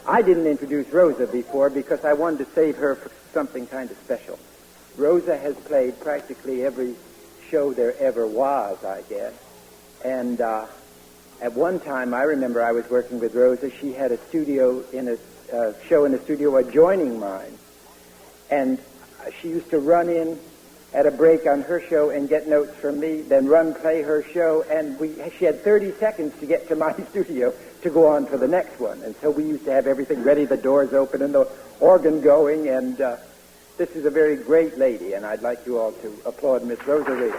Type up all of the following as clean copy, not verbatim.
I didn't introduce Rosa before because I wanted to save her for something kind of special. Rosa has played practically every show there ever was, I guess. And at one time, I remember I was working with Rosa. She had a studio in a show in a studio adjoining mine. And she used to run in at a break on her show and get notes from me, then play her show, and she had 30 seconds to get to my studio to go on for the next one. And so we used to have everything ready, the doors open and the organ going, and this is a very great lady, and I'd like you all to applaud Miss Rosa Reed.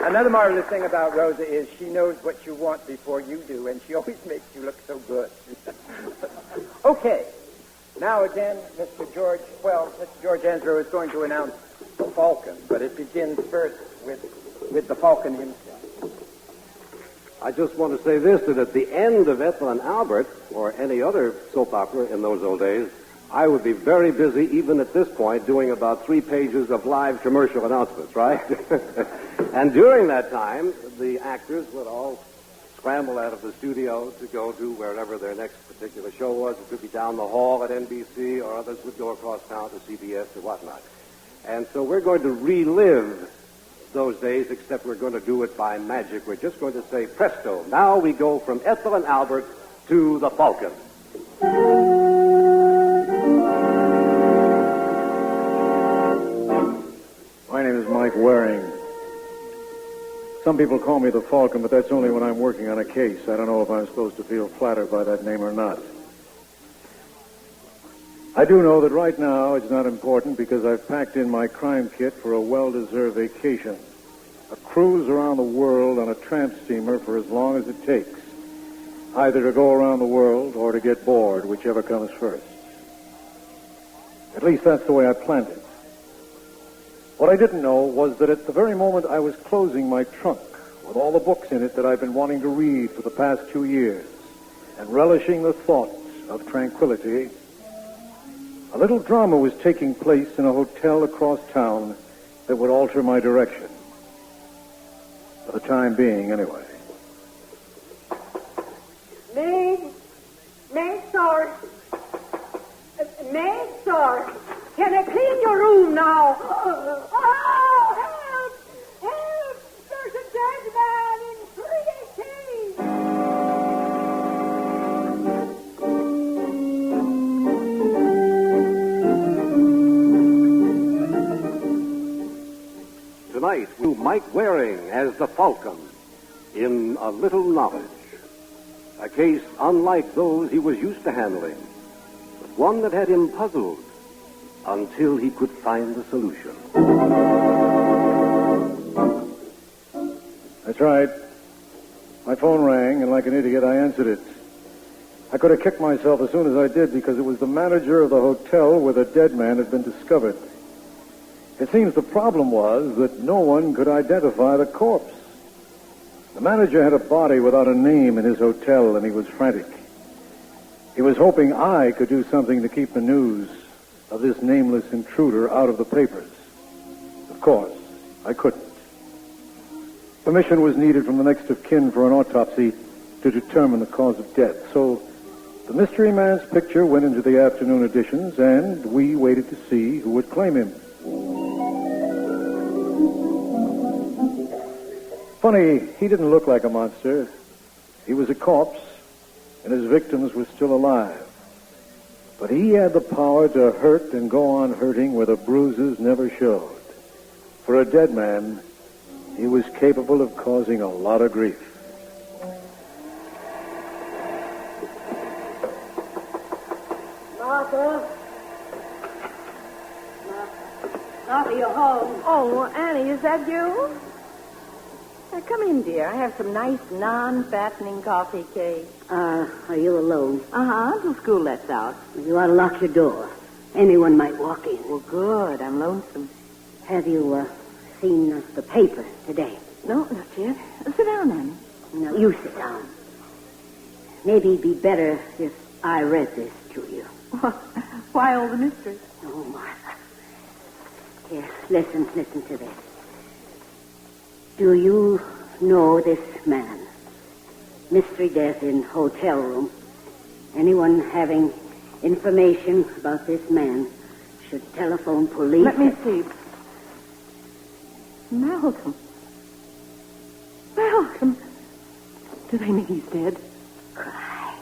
Another marvelous thing about Rosa is she knows what you want before you do, and she always makes you look so good. Okay. Now again, Mr. George Ansro is going to announce the Falcon, but it begins first with the Falcon himself. I just want to say this, that at the end of Ethel and Albert, or any other soap opera in those old days, I would be very busy, even at this point, doing about 3 pages of live commercial announcements, right? And during that time, the actors would all scramble out of the studio to go to wherever their next particular show was. It could be down the hall at NBC, or others would go across town to CBS or whatnot. And so we're going to relive those days, except we're going to do it by magic. We're just going to say, presto, now we go from Ethel and Albert to the Falcon. My name is Mike Waring. Some people call me the Falcon, but that's only when I'm working on a case. I don't know if I'm supposed to feel flattered by that name or not. I do know that right now it's not important because I've packed in my crime kit for a well-deserved vacation. A cruise around the world on a tramp steamer for as long as it takes. Either to go around the world or to get bored, whichever comes first. At least that's the way I planned it. What I didn't know was that at the very moment I was closing my trunk with all the books in it that I've been wanting to read for the past 2 years and relishing the thoughts of tranquility, a little drama was taking place in a hotel across town that would alter my direction. For the time being, anyway. May, sir. Can I clean your room now? Oh, help! There's a dead man in 318. Tonight, Mike Waring as the Falcon in A Little Knowledge. A case unlike those he was used to handling, but one that had him puzzled until he could find the solution. That's right. My phone rang, and like an idiot, I answered it. I could have kicked myself as soon as I did because it was the manager of the hotel where the dead man had been discovered. It seems the problem was that no one could identify the corpse. The manager had a body without a name in his hotel, and he was frantic. He was hoping I could do something to keep the news of this nameless intruder out of the papers. Of course, I couldn't. Permission was needed from the next of kin for an autopsy to determine the cause of death. So the mystery man's picture went into the afternoon editions, and we waited to see who would claim him. Funny, he didn't look like a monster. He was a corpse, and his victims were still alive. But he had the power to hurt and go on hurting where the bruises never showed. For a dead man, he was capable of causing a lot of grief. Martha, you're home. Oh, Annie, is that you? Come in, dear. I have some nice non-fattening coffee cake. Are you alone? Uh-huh, till school lets out. You ought to lock your door. Anyone might walk in. Well, good. I'm lonesome. Have you seen the paper today? No, not yet. Sit down, Annie. No, you sit down. Maybe it'd be better if I read this to you. Why all the mystery? Oh, Martha. Here, listen to this. Do you know this man? Mystery death in hotel room. Anyone having information about this man should telephone police. Let me see. Malcolm. Malcolm. Do they mean he's dead? Cry.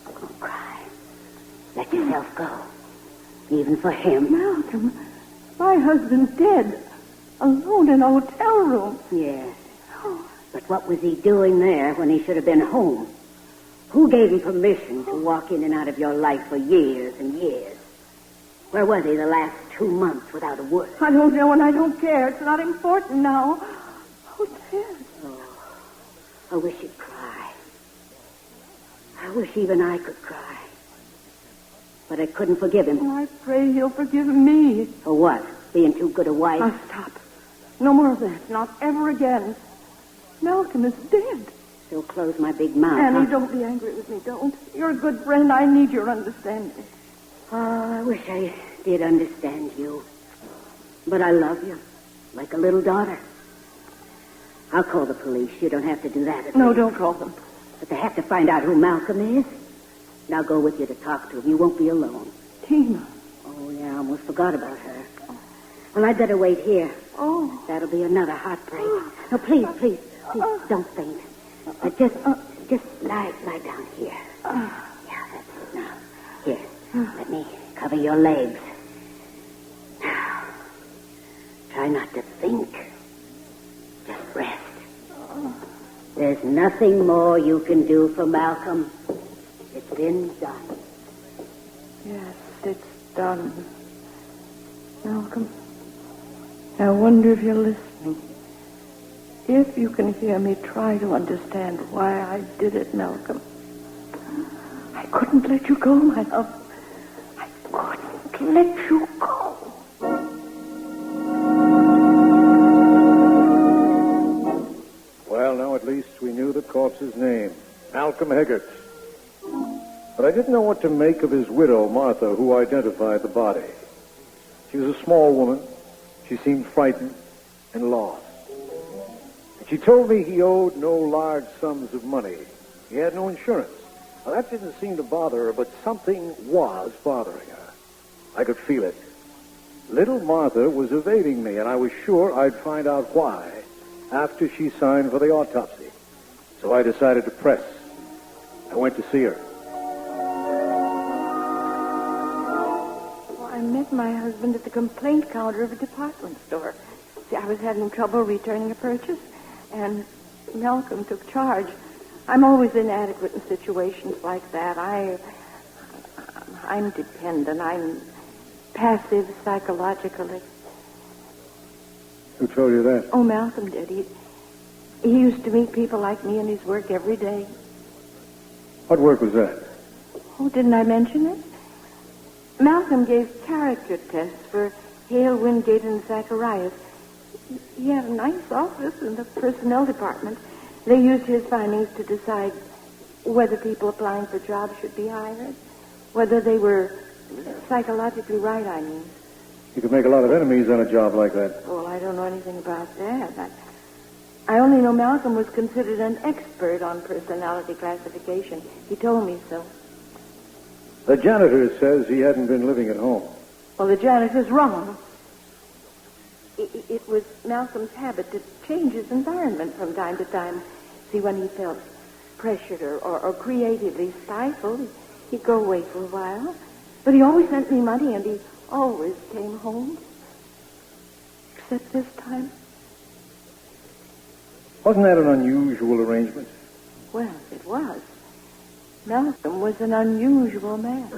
Don't cry. Let yourself go. Even for him. Malcolm, my husband's dead. Alone in a hotel room. Yes. But what was he doing there when he should have been home? Who gave him permission to walk in and out of your life for years and years? Where was he the last 2 months without a word? I don't know and I don't care. It's not important now. Hotel. Oh, I wish you'd cry. I wish even I could cry. But I couldn't forgive him. Oh, I pray he'll forgive me. For what? Being too good a wife? Now stop. No more of that. Not ever again. Malcolm is dead. So close my big mouth. Annie, huh? don't be angry with me. Don't. You're a good friend. I need your understanding. Oh, I wish I did understand you. But I love you. Like a little daughter. I'll call the police. You don't have to do that. No, don't call them. But they have to find out who Malcolm is. And I'll go with you to talk to him. You won't be alone. Tina. Oh, yeah, I almost forgot about her. Well, I'd better wait here. Oh. That'll be another heartbreak. No, please, don't faint. Just lie down here. Yeah, that's it now. Here, let me cover your legs. Now, try not to think. Just rest. There's nothing more you can do for Malcolm. It's been done. Yes, it's done. Malcolm, I wonder if you're listening. If you can hear me, try to understand why I did it, Malcolm. I couldn't let you go, my love. I couldn't let you go. Well, now at least we knew the corpse's name. Malcolm Higgert. But I didn't know what to make of his widow, Martha, who identified the body. She was a small woman. She seemed frightened and lost. And she told me he owed no large sums of money. He had no insurance. Well, that didn't seem to bother her, but something was bothering her. I could feel it. Little Martha was evading me, and I was sure I'd find out why after she signed for the autopsy. So I decided to press. I went to see her. I met my husband at the complaint counter of a department store. See, I was having trouble returning a purchase, and Malcolm took charge. I'm always inadequate in situations like that. I'm dependent. I'm passive psychologically. Who told you that? Oh, Malcolm did. He used to meet people like me in his work every day. What work was that? Oh, didn't I mention it? Malcolm gave character tests for Hale, Wingate, and Zacharias. He had a nice office in the personnel department. They used his findings to decide whether people applying for jobs should be hired, whether they were psychologically right, I mean. You could make a lot of enemies on a job like that. Well, I don't know anything about that. I only know Malcolm was considered an expert on personality classification. He told me so. The janitor says he hadn't been living at home. Well, the janitor's wrong. It was Malcolm's habit to change his environment from time to time. See, when he felt pressured or creatively stifled, he'd go away for a while. But he always sent me money, and he always came home. Except this time. Wasn't that an unusual arrangement? Well, it was. Malcolm was an unusual man.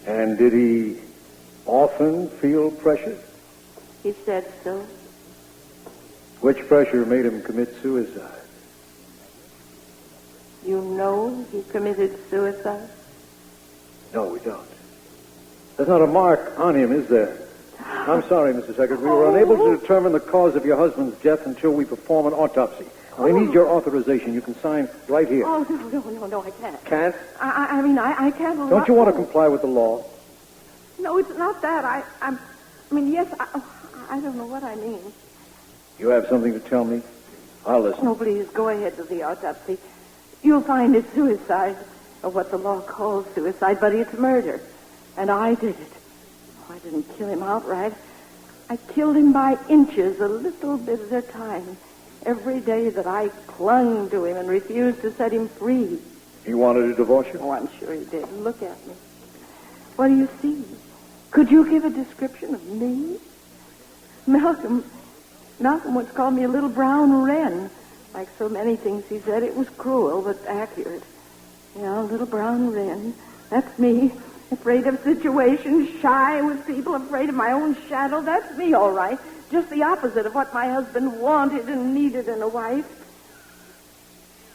And did he often feel pressure? He said so. Which pressure made him commit suicide? You know he committed suicide? No, we don't. There's not a mark on him, is there? I'm sorry, Mrs. Haggard. We were unable to determine the cause of your husband's death until we perform an autopsy. I need your authorization. You can sign right here. Oh, no, I can't. Can't? I can't. Don't you want to comply with the law? No, it's not that. Yes, I don't know what I mean. You have something to tell me? I'll listen. No, please, go ahead with the autopsy. You'll find it's suicide, or what the law calls suicide, but it's murder. And I did it. Oh, I didn't kill him outright. I killed him by inches, a little bit at a time. Every day that I clung to him and refused to set him free. He wanted to divorce you? Oh, I'm sure he did. Look at me. What do you see? Could you give a description of me? Malcolm once called me a little brown wren. Like so many things he said, it was cruel but accurate. Yeah, a little brown wren. That's me. Afraid of situations, shy with people, afraid of my own shadow. That's me, all right. Just the opposite of what my husband wanted and needed in a wife.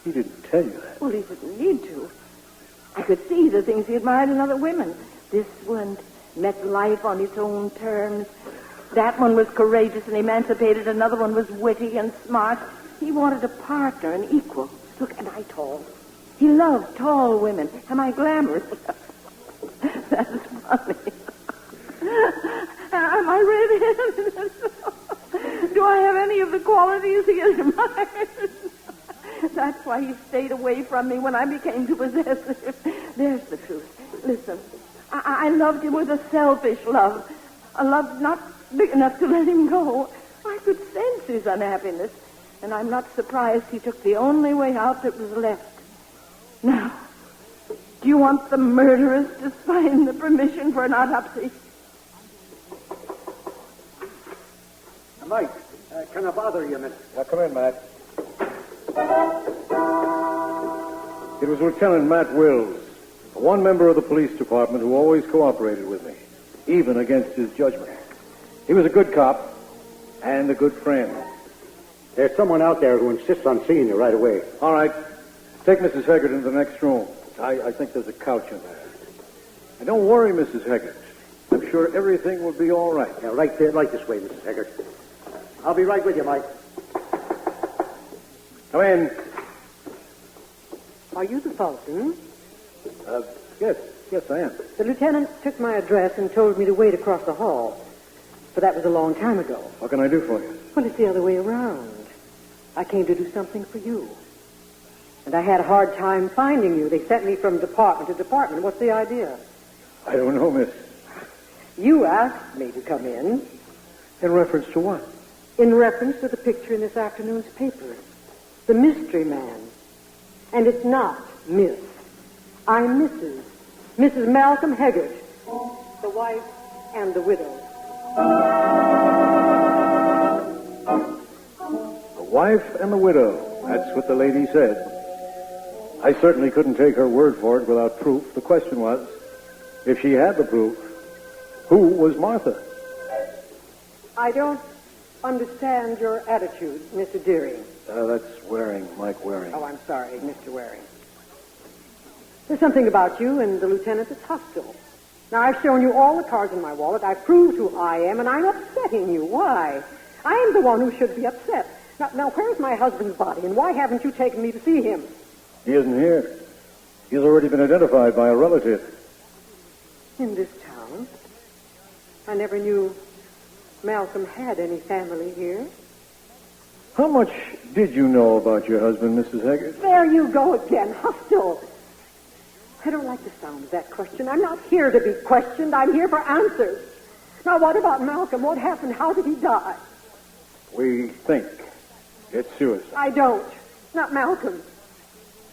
He didn't tell you that. Well, he didn't need to. I could see the things he admired in other women. This one met life on its own terms. That one was courageous and emancipated. Another one was witty and smart. He wanted a partner, an equal. Look, am I tall? He loved tall women. Am I glamorous? That's funny. Am I redheaded? Do I have any of the qualities he admired? That's why he stayed away from me when I became too possessive. There's the truth. Listen, I loved him with a selfish love. A love not big enough to let him go. I could sense his unhappiness, and I'm not surprised he took the only way out that was left. Now, do you want the murderers to sign the permission for an autopsy? Mike, can I bother you a minute? Now, come in, Matt. It was Lieutenant Matt Wills, one member of the police department who always cooperated with me, even against his judgment. He was a good cop and a good friend. There's someone out there who insists on seeing you right away. All right. Take Mrs. Haggard into the next room. I think there's a couch in there. And don't worry, Mrs. Haggard. I'm sure everything will be all right. Yeah, right there, right this way, Mrs. Haggard. I'll be right with you, Mike. Come in. Are you the Falcon? Yes, I am. The lieutenant took my address and told me to wait across the hall. But that was a long time ago. What can I do for you? Well, it's the other way around. I came to do something for you. And I had a hard time finding you. They sent me from department to department. What's the idea? I don't know, miss. You asked me to come in. In reference to what? In reference to the picture in this afternoon's paper. The mystery man. And it's not Miss. I'm Mrs. Mrs. Malcolm Haggard, the wife and the widow. The wife and the widow. That's what the lady said. I certainly couldn't take her word for it without proof. The question was, if she had the proof, who was Martha? I don't understand your attitude, Mr. Deering. That's Waring, Mike Waring. Oh, I'm sorry, Mr. Waring. There's something about you and the lieutenant that's hostile. Now, I've shown you all the cards in my wallet. I've proved who I am, and I'm upsetting you. Why? I am the one who should be upset. Now, where's my husband's body, and why haven't you taken me to see him? He isn't here. He's already been identified by a relative. In this town? I never knew Malcolm had any family here. How much did you know about your husband, Mrs. Haggard? There you go again, hostile. I don't like the sound of that question. I'm not here to be questioned. I'm here for answers. Now, what about Malcolm? What happened? How did he die? We think it's suicide. I don't. Not Malcolm.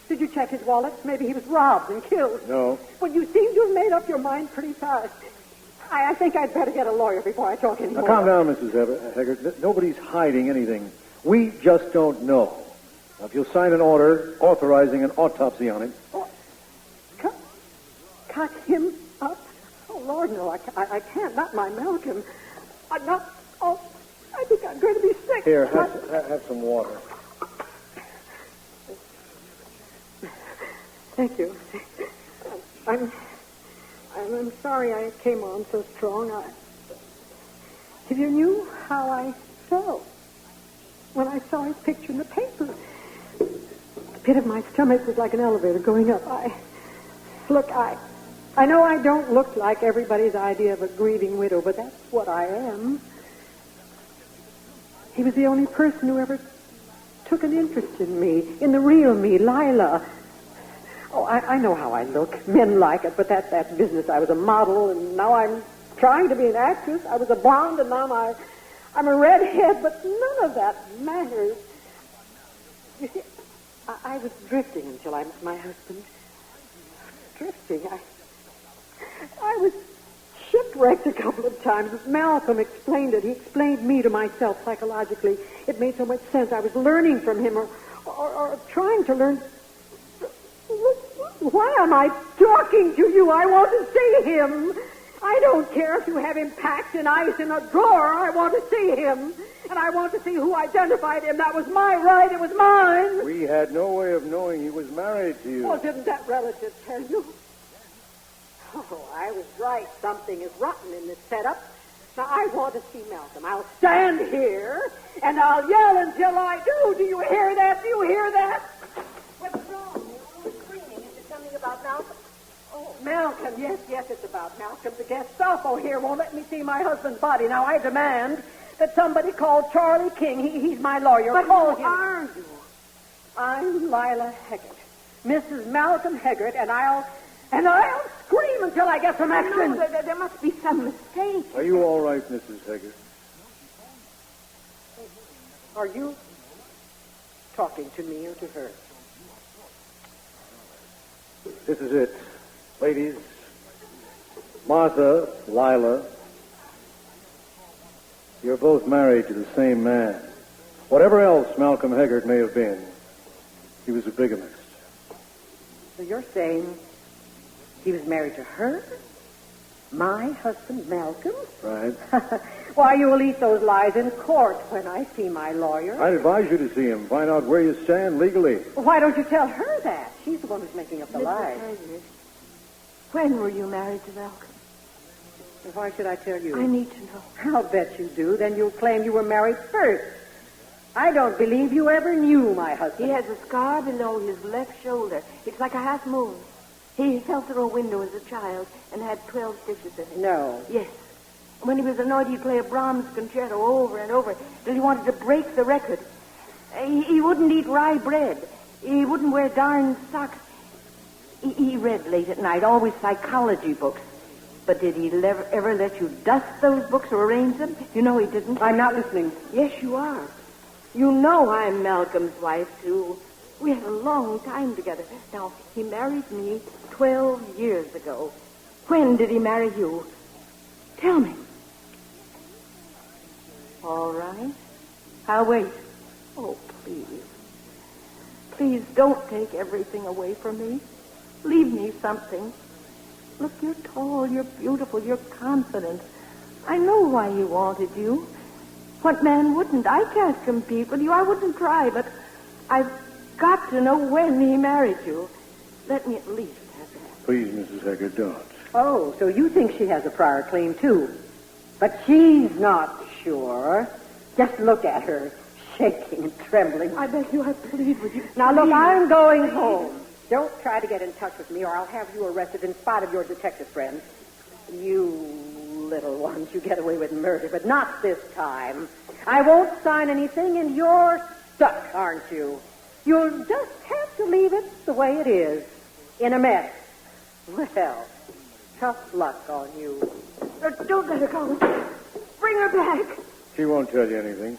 Did you check his wallet? Maybe he was robbed and killed. No. Well, you seem to have made up your mind pretty fast. I think I'd better get a lawyer before I talk anymore. Now, calm down, Mrs. Haggard. Nobody's hiding anything. We just don't know. Now, if you'll sign an order authorizing an autopsy on him. Oh, cut him up? Oh, Lord, no, I can't. Not my Malcolm. I think I'm going to be sick. Here, have some water. Thank you. I'm sorry I came on so strong. If you knew how I felt when I saw his picture in the paper, the pit of my stomach was like an elevator going up. I know I don't look like everybody's idea of a grieving widow, but that's what I am. He was the only person who ever took an interest in me, in the real me, Lila. Oh, I know how I look. Men like it, but that's business. I was a model, and now I'm trying to be an actress. I was a blonde, and now I'm a redhead, but none of that matters. You see, I was drifting until I met my husband. Drifting. I was shipwrecked a couple of times. Malcolm explained it. He explained me to myself psychologically. It made so much sense. I was learning from him or trying to learn. Why am I talking to you? I want to see him. I don't care if you have him packed in ice in a drawer. I want to see him. And I want to see who identified him. That was my right. It was mine. We had no way of knowing he was married to you. Well, didn't that relative tell you? Oh, I was right. Something is rotten in this setup. Now, I want to see Malcolm. I'll stand here, and I'll yell until I do. Do you hear that? Do you hear that? What's wrong? You're always screaming. Is it something about Malcolm? Oh, Malcolm. Yes, it's about Malcolm. The Gestapo here won't let me see my husband's body. Now, I demand that somebody call Charlie King. He's my lawyer. But call who him. are you? I'm Lila Heggert, Mrs. Malcolm Heggert, and I'll scream until I get some action. No, there must be some mistake. Are you all right, Mrs. Haggard? Are you talking to me or to her? This is it. Ladies, Martha, Lila, you're both married to the same man. Whatever else Malcolm Haggard may have been, he was a bigamist. So you're saying he was married to her? My husband, Malcolm? Right. Why, you will eat those lies in court when I see my lawyer. I'd advise you to see him. Find out where you stand legally. Why don't you tell her that? She's the one who's making up the lies. When were you married to Malcolm? And why should I tell you? I need to know. I'll bet you do. Then you'll claim you were married first. I don't believe you ever knew my husband. He has a scar below his left shoulder. It's like a half moon. He fell through a window as a child and had 12 stitches in it. No. Yes. When he was annoyed, he'd play a Brahms concerto over and over till he wanted to break the record. He wouldn't eat rye bread. He wouldn't wear darn socks. He read late at night, always psychology books. But did he ever let you dust those books or arrange them? You know he didn't. I'm not listening. Yes, you are. You know I'm Malcolm's wife, too. We had a long time together. Now, he married me 12 years ago. When did he marry you? Tell me. All right. I'll wait. Oh, please. Please don't take everything away from me. Leave me something. Look, you're tall, you're beautiful, you're confident. I know why he wanted you. What man wouldn't? I can't compete with you. I wouldn't try, but I've got to know when he married you. Let me at least have that. Please, Mrs. Haggard, don't. Oh, so you think she has a prior claim, too. But she's not sure. Just look at her, shaking and trembling. I beg you, I plead with you. Now, look, I'm going home. Don't try to get in touch with me, or I'll have you arrested in spite of your detective friends. You little ones, you get away with murder, but not this time. I won't sign anything, and you're stuck, aren't you? You'll just have to leave it the way it is, in a mess. Well, tough luck on you. Don't let her go. Bring her back. She won't tell you anything.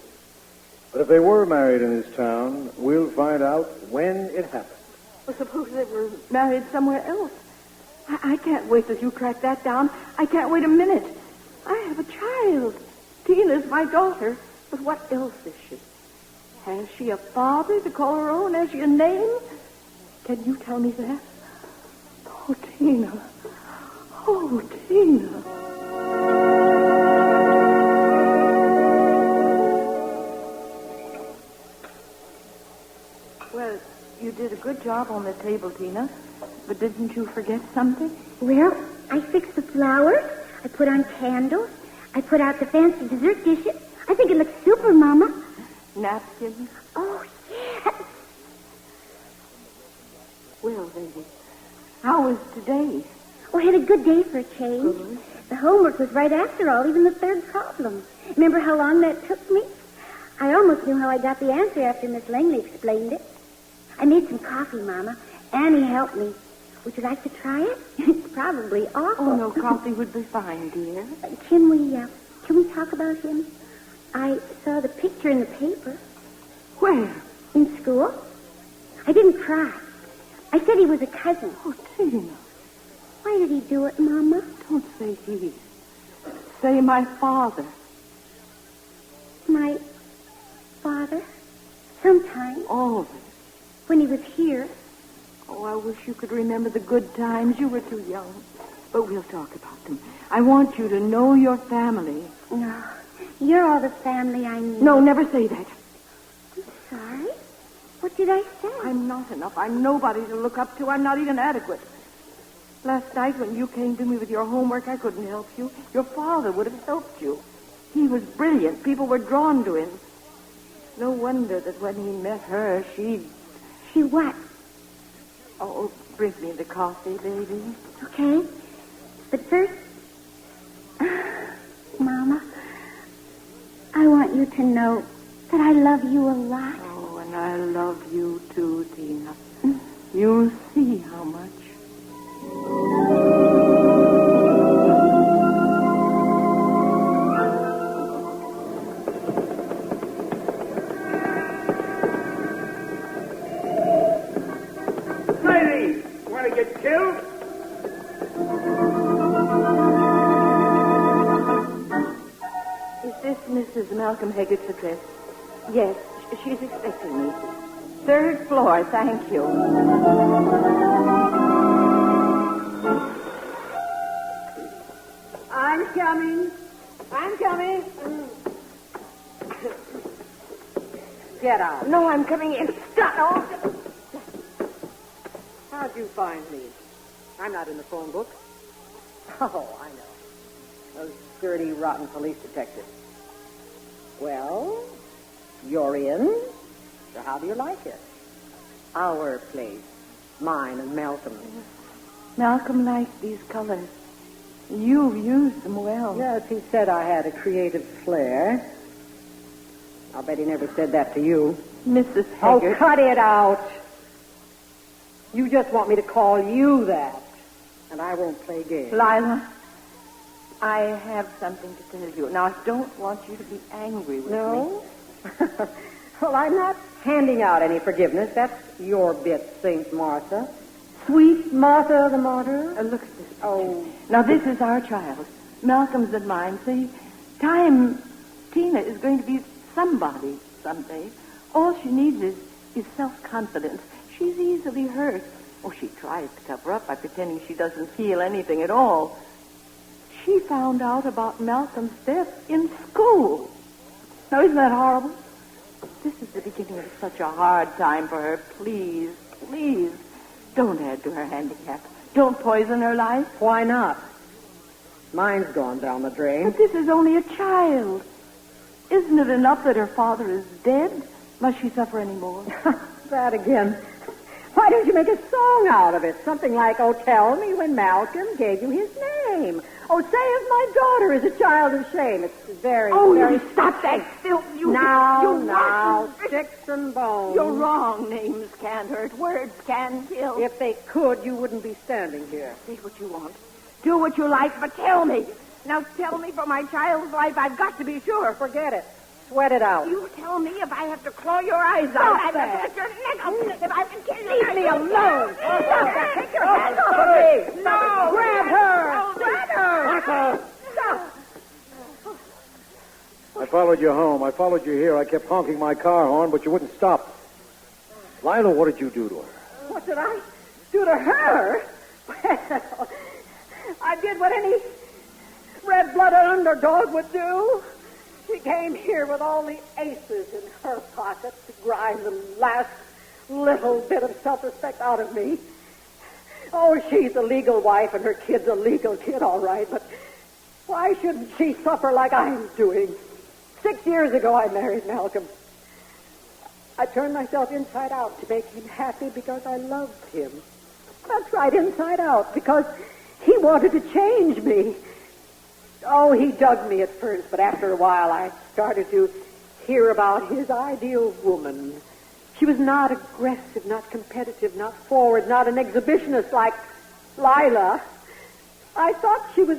But if they were married in this town, we'll find out when it happened. Well, suppose they were married somewhere else. I can't wait till you track that down. I can't wait a minute. I have a child. Tina's my daughter. But what else is she? Has she a father to call her own? Has she a name? Can you tell me that? Oh, Tina. Oh, Tina. Well, you did a good job on the table, Tina. But didn't you forget something? Well, I fixed the flowers. I put on candles. I put out the fancy dessert dishes. I think it looks super, Mama. Napkins? Oh, yes. Well, baby, how was today? Oh, I had a good day for a change. The homework was right after all, even the third problem. Remember how long that took me? I almost knew how I got the answer after Miss Langley explained it. I made some coffee, Mama. Annie helped me. Would you like to try it? It's probably awful. Oh, no, coffee would be fine, dear. Can we talk about him? I saw the picture in the paper. Where? In school. I didn't cry. I said he was a cousin. Oh, Tina. Why did he do it, Mama? Don't say he. Say my father. My father? Sometimes. Always. When he was here. Oh, I wish you could remember the good times. You were too young. But we'll talk about them. I want you to know your family. No. You're all the family I need. No, never say that. I'm sorry. What did I say? I'm not enough. I'm nobody to look up to. I'm not even adequate. Last night when you came to me with your homework, I couldn't help you. Your father would have helped you. He was brilliant. People were drawn to him. No wonder that when he met her, she... She what? Oh, bring me the coffee, baby. Okay. But first, Mama, I want you to know that I love you a lot. Oh, and I love you too, Tina. You'll see how much. Lady, you want to get killed? Is this Mrs. Malcolm Haggett's address? Yes, she's expecting me. 3rd floor, thank you. I'm coming. Get out. No, I'm coming in. Stop! How'd you find me? I'm not in the phone book. Oh, I know. Those dirty, rotten police detectives. Well, you're in. So how do you like it? Our place. Mine and Malcolm's. Malcolm likes these colors. You've used them well. Yes, he said I had a creative flair. I'll bet he never said that to you. Mrs. Oh, Haggett. cut it out. You just want me to call you that. And I won't play games. Lila, I have something to tell you. Now, I don't want you to be angry with me. No? Well, I'm not handing out any forgiveness. That's your bit, Saint Martha. Sweet Martha the Martyr. Look at this. Oh. Now, this is our child. Malcolm's and mine. See, Tina is going to be somebody someday. All she needs is self-confidence. She's easily hurt. Oh, she tries to cover up by pretending she doesn't feel anything at all. She found out about Malcolm's death in school. Now, isn't that horrible? This is the beginning of such a hard time for her. Please, please, don't add to her handicap. Don't poison her life. Why not? Mine's gone down the drain. But this is only a child. Isn't it enough that her father is dead? Must she suffer any more? That again. Why don't you make a song out of it? Something like, oh, tell me when Malcolm gave you his name. Oh, say if my daughter is a child of shame. It's very, very... You stop that filth. Now, sticks and bones. You're wrong. Names can't hurt. Words can kill. If they could, you wouldn't be standing here. Say what you want. Do what you like, but tell me. Now tell me for my child's life. I've got to be sure. Forget it. Sweat it out. You tell me if I have to claw your eyes Stop out. that. If your neck out. If I have to kill you. Leave me alone. Stop that. Take your hands off of me. No. Grab her. Oh, grab her. Martha! Stop. I followed you home. I followed you here. I kept honking my car horn, but you wouldn't stop. Lila, what did you do to her? What did I do to her? Well, I did what any red-blooded underdog would do. She came here with all the aces in her pocket to grind the last little bit of self-respect out of me. Oh, she's a legal wife and her kid's a legal kid, all right, but why shouldn't she suffer like I'm doing? 6 years ago, I married Malcolm. I turned myself inside out to make him happy because I loved him. That's right, inside out, because he wanted to change me. Oh, he dug me at first, but after a while I started to hear about his ideal woman. She was not aggressive, not competitive, not forward, not an exhibitionist like Lila. I thought she was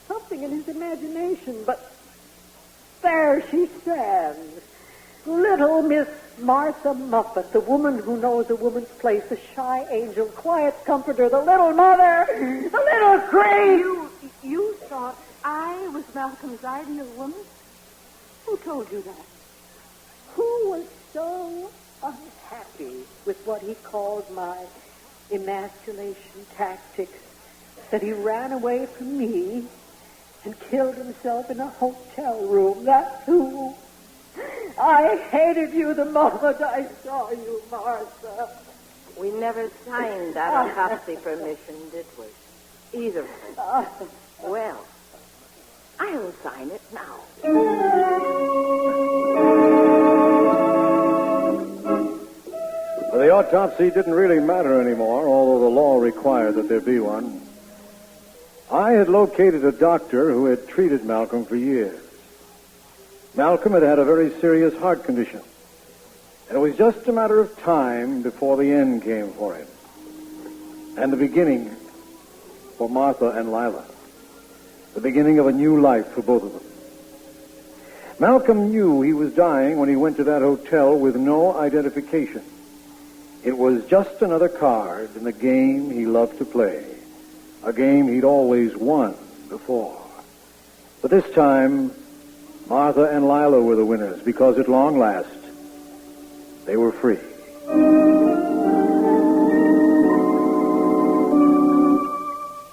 something in his imagination, but there she stands. Little Miss Martha Muffet, the woman who knows a woman's place, the shy angel, quiet comforter, the little mother, the little cream. You thought I was Malcolm's ideal woman? Who told you that? Who was so unhappy with what he called my emasculation tactics that he ran away from me and killed himself in a hotel room. That's who. I hated you the moment I saw you, Martha. We never signed that autopsy permission, did we? Either of us. Well, I'll sign it now. Well, the autopsy didn't really matter anymore, although the law required that there be one. I had located a doctor who had treated Malcolm for years. Malcolm had had a very serious heart condition, and it was just a matter of time before the end came for him, and the beginning for Martha and Lila, the beginning of a new life for both of them. Malcolm knew he was dying when he went to that hotel with no identification. It was just another card in the game he loved to play, a game he'd always won before. But this time, Martha and Lila were the winners because at long last, they were free.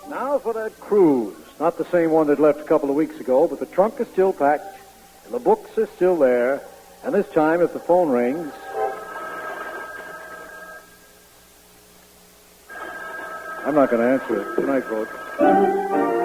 Now for that cruise. Not the same one that left a couple of weeks ago, but the trunk is still packed, and the books are still there. And this time, if the phone rings, I'm not going to answer it. Good night, folks.